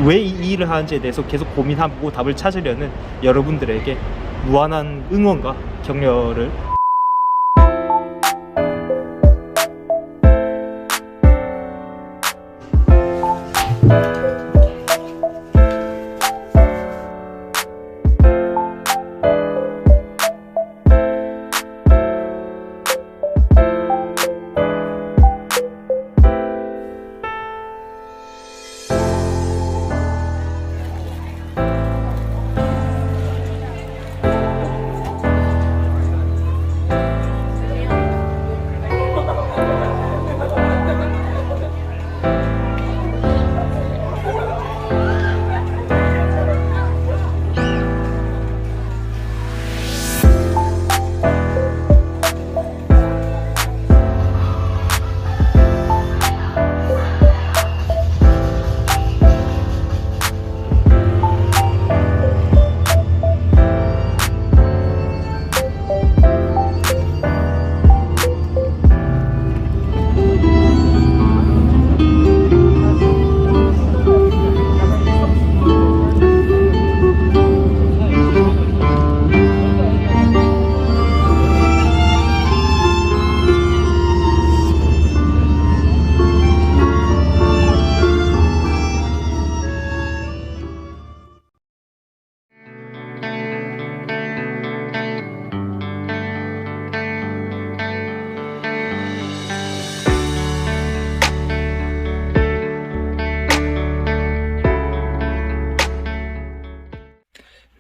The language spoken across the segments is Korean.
왜 이 일을 하는지에 대해서 계속 고민하고 답을 찾으려는 여러분들에게 무한한 응원과 격려를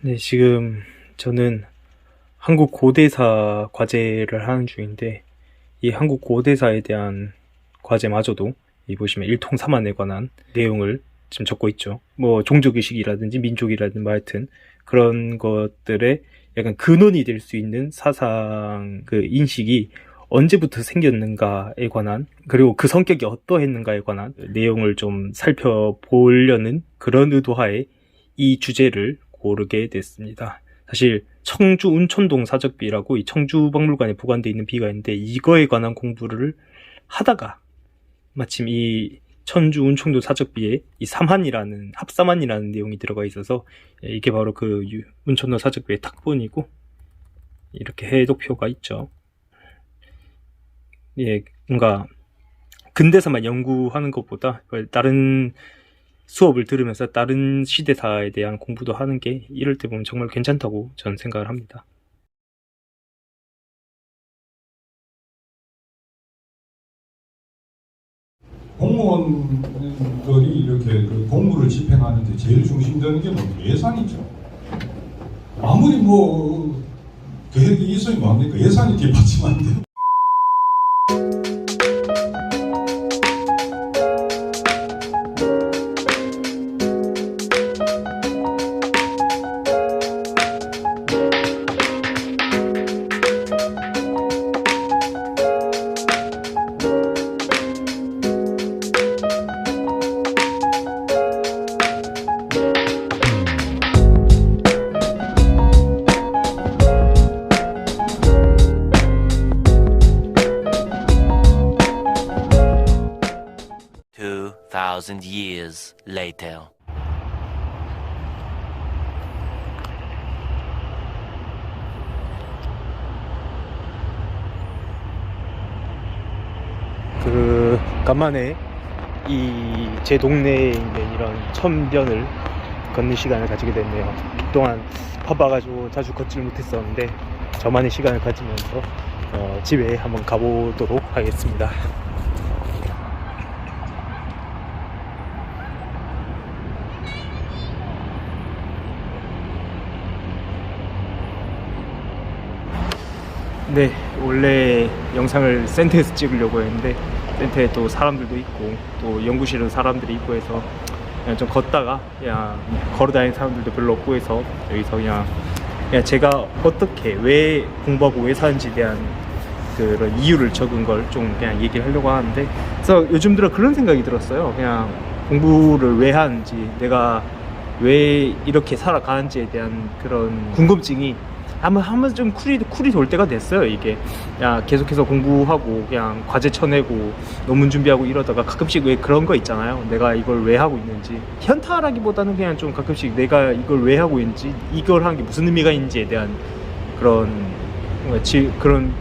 네, 지금 저는 한국 고대사 과제를 하는 중인데 이 한국 고대사에 대한 과제마저도 이 보시면 일통사만에 관한 내용을 지금 적고 있죠. 뭐 종족의식이라든지 민족이라든지 뭐 하여튼 그런 것들의 약간 근원이 될 수 있는 사상 그 인식이 언제부터 생겼는가에 관한, 그리고 그 성격이 어떠했는가에 관한 내용을 좀 살펴보려는 그런 의도하에 이 주제를 고르게 됐습니다. 사실 청주 운천동 사적비라고 이 청주박물관에 보관되어 있는 비가 있는데 이거에 관한 공부를 하다가 마침 이 청주 운천동 사적비에 이 삼한이라는 합삼한이라는 내용이 들어가 있어서 이게 바로 그 운천동 사적비의 탁본이고 이렇게 해독표가 있죠. 예, 뭔가 근대사만 연구하는 것보다 다른 수업을 들으면서 다른 시대사에 대한 공부도 하는 게 이럴 때 보면 정말 괜찮다고 저는 생각을 합니다. 공무원들이 이렇게 그 공무를 집행하는데 제일 중심되는 게 뭐 예산이죠. 아무리 뭐 계획이 있어야 뭐합니까? 예산이 뒷받침안 돼요. Thousand years later. 간만에 제 동네에 있는 이런 천변을 걷는 시간을 가지게 됐네요. 그동안 바빠가지고 자주 걷지를 못했었는데 저만의 시간을 가지면서 집에 한번 가보도록 하겠습니다. 네, 원래 영상을 센터에서 찍으려고 했는데 센터에 또 사람들도 있고 또 연구실에도 사람들이 있고 해서 그냥 좀 걷다가 그냥 걸어다니는 사람들도 별로 없고 해서 여기서 그냥 제가 어떻게 왜 공부하고 왜 사는지에 대한 그런 이유를 적은 걸 좀 그냥 얘기를 하려고 하는데, 그래서 요즘 들어 그런 생각이 들었어요. 그냥 공부를 왜 하는지, 내가 왜 이렇게 살아가는지에 대한 그런 궁금증이 한번 좀 쿨이 돌 때가 됐어요. 이게 그냥 계속해서 공부하고 그냥 과제 쳐내고 논문 준비하고 이러다가 가끔씩 왜 그런 거 있잖아요. 내가 이걸 왜 하고 있는지, 현타라기보다는 그냥 좀 가끔씩 내가 이걸 왜 하고 있는지, 이걸 하는 게 무슨 의미가 있는지에 대한 그런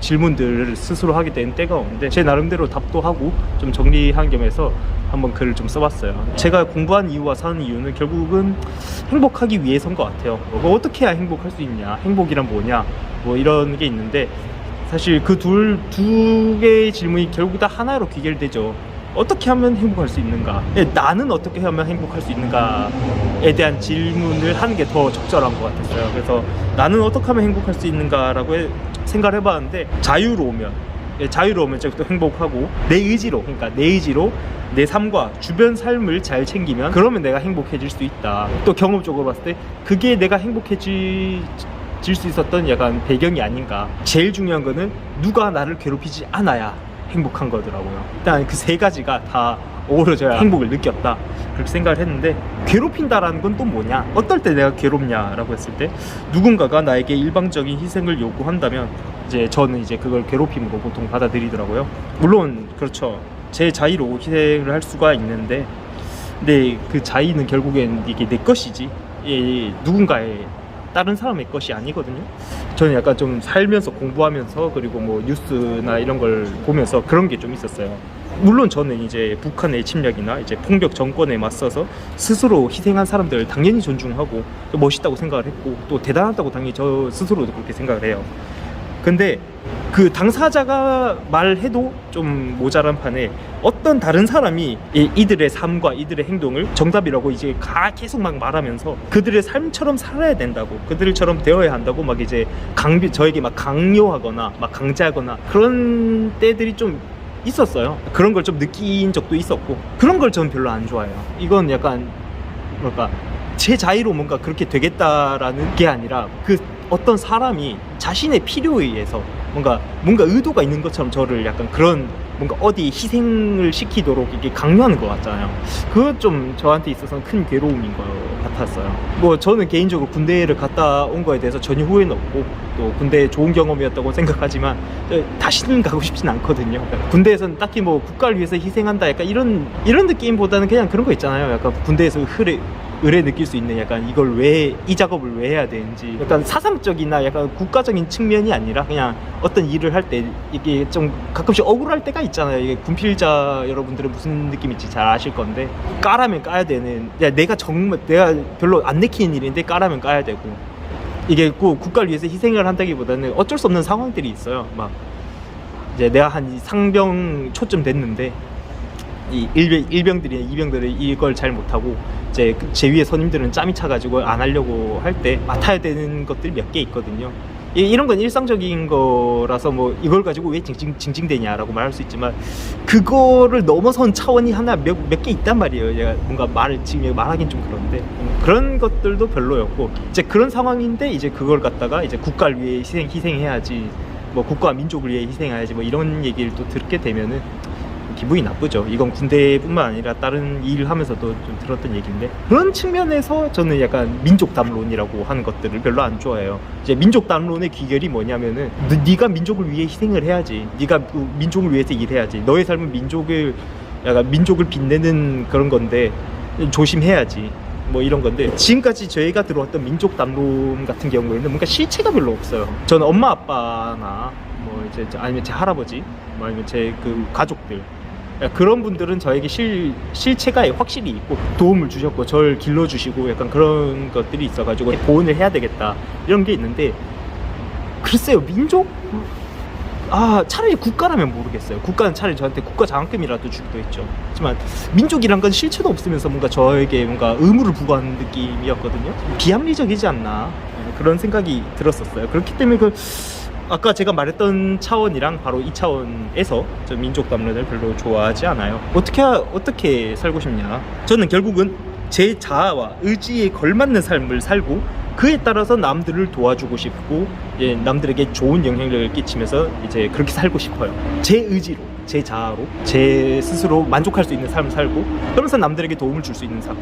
질문들을 스스로 하게 된 때가 오는데, 제 나름대로 답도 하고 좀 정리한 겸해서 한번 글을 좀 써봤어요. 제가 공부한 이유와 사는 이유는 결국은 행복하기 위해서인 것 같아요. 뭐 어떻게 해야 행복할 수 있냐, 행복이란 뭐냐, 뭐 이런 게 있는데, 사실 그 두 개의 질문이 결국 다 하나로 귀결되죠. 어떻게 하면 행복할 수 있는가, 나는 어떻게 하면 행복할 수 있는가에 대한 질문을 하는 게 더 적절한 것 같았어요. 그래서 나는 어떻게 하면 행복할 수 있는가라고 생각을 해봤는데, 자유로우면 또 행복하고, 내 의지로 내 삶과 주변 삶을 잘 챙기면 그러면 내가 행복해질 수 있다. 또 경험적으로 봤을 때 그게 내가 행복해질 수 있었던 약간 배경이 아닌가. 제일 중요한 거는 누가 나를 괴롭히지 않아야 행복한 거더라고요. 일단 그 세 가지가 다 어우러져야 행복을 느꼈다, 그렇게 생각을 했는데, 괴롭힌다라는 건 또 뭐냐, 어떨 때 내가 괴롭냐라고 했을 때, 누군가가 나에게 일방적인 희생을 요구한다면 이제 저는 이제 그걸 괴롭힘으로 보통 받아들이더라고요. 물론 그렇죠, 제 자의로 희생을 할 수가 있는데, 근데 그 자의는 결국엔 이게 내 것이지 누군가의, 다른 사람의 것이 아니거든요. 저는 약간 좀 살면서, 공부하면서, 그리고 뭐 뉴스나 이런 걸 보면서 그런 게 좀 있었어요. 물론 저는 이제 북한의 침략이나 이제 폭력 정권에 맞서서 스스로 희생한 사람들을 당연히 존중하고 멋있다고 생각을 했고, 또 대단하다고 당연히 저 스스로도 그렇게 생각을 해요. 근데 그 당사자가 말해도 좀 모자란 판에, 어떤 다른 사람이 이들의 삶과 이들의 행동을 정답이라고 이제 계속 막 말하면서 그들의 삶처럼 살아야 된다고, 그들처럼 되어야 한다고 막 이제 저에게 막 강요하거나 막 강제하거나 그런 때들이 좀 있었어요. 그런 걸 좀 느낀 적도 있었고, 그런 걸 저는 별로 안 좋아해요. 이건 약간 뭐랄까, 제 자의로 뭔가 그렇게 되겠다라는 게 아니라, 그 어떤 사람이 자신의 필요에 의해서 뭔가 의도가 있는 것처럼 저를 약간 그런 뭔가 어디 희생을 시키도록 이게 강요하는 것 같잖아요. 그건 좀 저한테 있어서는 큰 괴로움인 것 같았어요. 뭐 저는 개인적으로 군대를 갔다 온 거에 대해서 전혀 후회는 없고, 또 군대 좋은 경험이었다고 생각하지만 다시는 가고 싶진 않거든요. 군대에서는 딱히 뭐 국가를 위해서 희생한다 약간 이런 느낌보다는 그냥 그런 거 있잖아요. 약간 군대에서 의뢰 느낄 수 있는, 약간 이걸 왜, 이 작업을 왜 해야 되는지, 약간 사상적이나 약간 국가적인 측면이 아니라 그냥 어떤 일을 할 때 이게 좀 가끔씩 억울할 때가 있잖아요. 이게 군필자 여러분들은 무슨 느낌인지 잘 아실 건데, 까라면 까야 되는, 내가 별로 안 내키는 일인데 까라면 까야 되고, 이게 꼭 국가를 위해서 희생을 한다기보다는 어쩔 수 없는 상황들이 있어요. 막 이제 내가 한 상병 초쯤 됐는데, 이 일병들이나 이병들이 이걸 잘 못하고, 이제 제 위에 선임들은 짬이 차가지고 안 하려고 할 때 맡아야 되는 것들이 몇 개 있거든요. 이런 건 일상적인 거라서 뭐 이걸 가지고 왜 징징대냐라고 말할 수 있지만, 그거를 넘어선 차원이 하나 몇 개 있단 말이에요. 제가 뭔가 지금 말하긴 좀 그런데, 그런 것들도 별로였고, 이제 그런 상황인데 이제 그걸 갖다가 이제 국가를 위해 희생해야지, 뭐 국가와 민족을 위해 희생해야지, 뭐 이런 얘기를 또 듣게 되면은 기분이 나쁘죠. 이건 군대뿐만 아니라 다른 일 하면서도 좀 들었던 얘기인데, 그런 측면에서 저는 약간 민족담론이라고 하는 것들을 별로 안 좋아해요. 이제 민족담론의 귀결이 뭐냐면은, 네가 민족을 위해 희생을 해야지, 네가 민족을 위해서 일해야지, 너의 삶은 약간 민족을 빛내는 그런 건데 조심해야지, 뭐 이런 건데, 지금까지 저희가 들어왔던 민족담론 같은 경우에는 뭔가 실체가 별로 없어요. 저는 엄마 아빠나 뭐 이제 아니면 제 할아버지, 뭐 아니면 제 그 가족들, 그런 분들은 저에게 실체가 확실히 있고 도움을 주셨고 저를 길러주시고 약간 그런 것들이 있어가지고 보온을 해야 되겠다 이런 게 있는데, 글쎄요, 민족? 차라리 국가라면 모르겠어요. 국가는 차라리 저한테 국가 장학금이라도 주기도 했죠. 하지만 민족이란 건 실체도 없으면서 뭔가 저에게 뭔가 의무를 부과하는 느낌이었거든요. 비합리적이지 않나, 그런 생각이 들었었어요. 그렇기 때문에 아까 제가 말했던 차원이랑 바로 이 차원에서 저 민족 담론을 별로 좋아하지 않아요. 어떻게 살고 싶냐? 저는 결국은 제 자아와 의지에 걸맞는 삶을 살고, 그에 따라서 남들을 도와주고 싶고, 남들에게 좋은 영향력을 끼치면서 이제 그렇게 살고 싶어요. 제 의지로, 제 자아로 제 스스로 만족할 수 있는 삶을 살고 그러면서 남들에게 도움을 줄 수 있는 삶,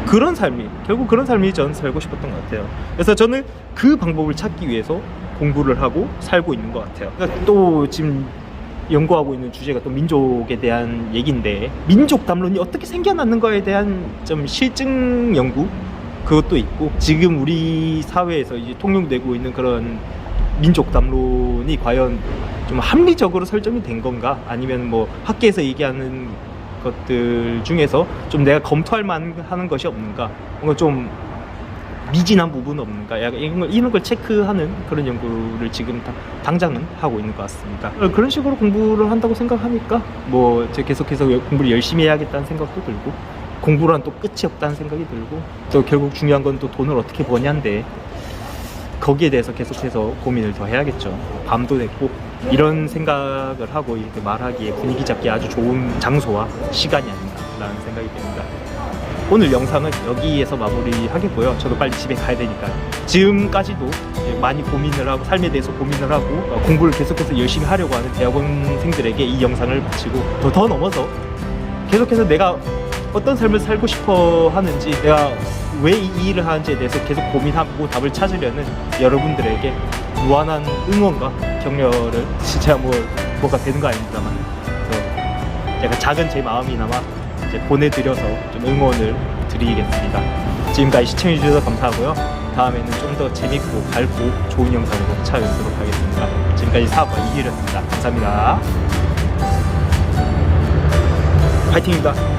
그런 삶이 결국 그런 삶이 저는 살고 싶었던 것 같아요. 그래서 저는 그 방법을 찾기 위해서 공부를 하고 살고 있는 것 같아요. 그러니까 또 지금 연구하고 있는 주제가 또 민족에 대한 얘기인데, 민족 담론이 어떻게 생겨났는가에 대한 좀 실증 연구, 그것도 있고, 지금 우리 사회에서 이제 통용되고 있는 그런 민족 담론이 과연 좀 합리적으로 설정이 된 건가, 아니면 뭐 학계에서 얘기하는 것들 중에서 좀 내가 검토할 만하는 것이 없는가, 뭔가 좀 미진한 부분은 없는가, 약간 이런 걸 체크하는 그런 연구를 지금 당장은 하고 있는 것 같습니다. 그런 식으로 공부를 한다고 생각하니까 뭐 제가 계속해서 공부를 열심히 해야겠다는 생각도 들고, 공부란 또 끝이 없다는 생각이 들고, 또 결국 중요한 건 또 돈을 어떻게 버냐인데, 거기에 대해서 계속해서 고민을 더 해야겠죠. 밤도 됐고, 이런 생각을 하고 이렇게 말하기에 분위기 잡기 아주 좋은 장소와 시간이 아닌가라는 생각이 듭니다. 오늘 영상은 여기에서 마무리하겠고요. 저도 빨리 집에 가야 되니까. 지금까지도 많이 고민을 하고, 삶에 대해서 고민을 하고 공부를 계속해서 열심히 하려고 하는 대학원생들에게 이 영상을 바치고, 더 넘어서 계속해서 내가 어떤 삶을 살고 싶어 하는지, 내가 왜 이 일을 하는지에 대해서 계속 고민하고 답을 찾으려는 여러분들에게 무한한 응원과 격려를, 진짜 뭐가 되는 거 아닙니다만, 약간 작은 제 마음이나마 이제 보내드려서 좀 응원을 드리겠습니다. 지금까지 시청해주셔서 감사하고요. 다음에는 좀 더 재밌고 밝고 좋은 영상으로 찾아뵙도록 하겠습니다. 지금까지 사업가 이길이었습니다. 감사합니다. 파이팅입니다.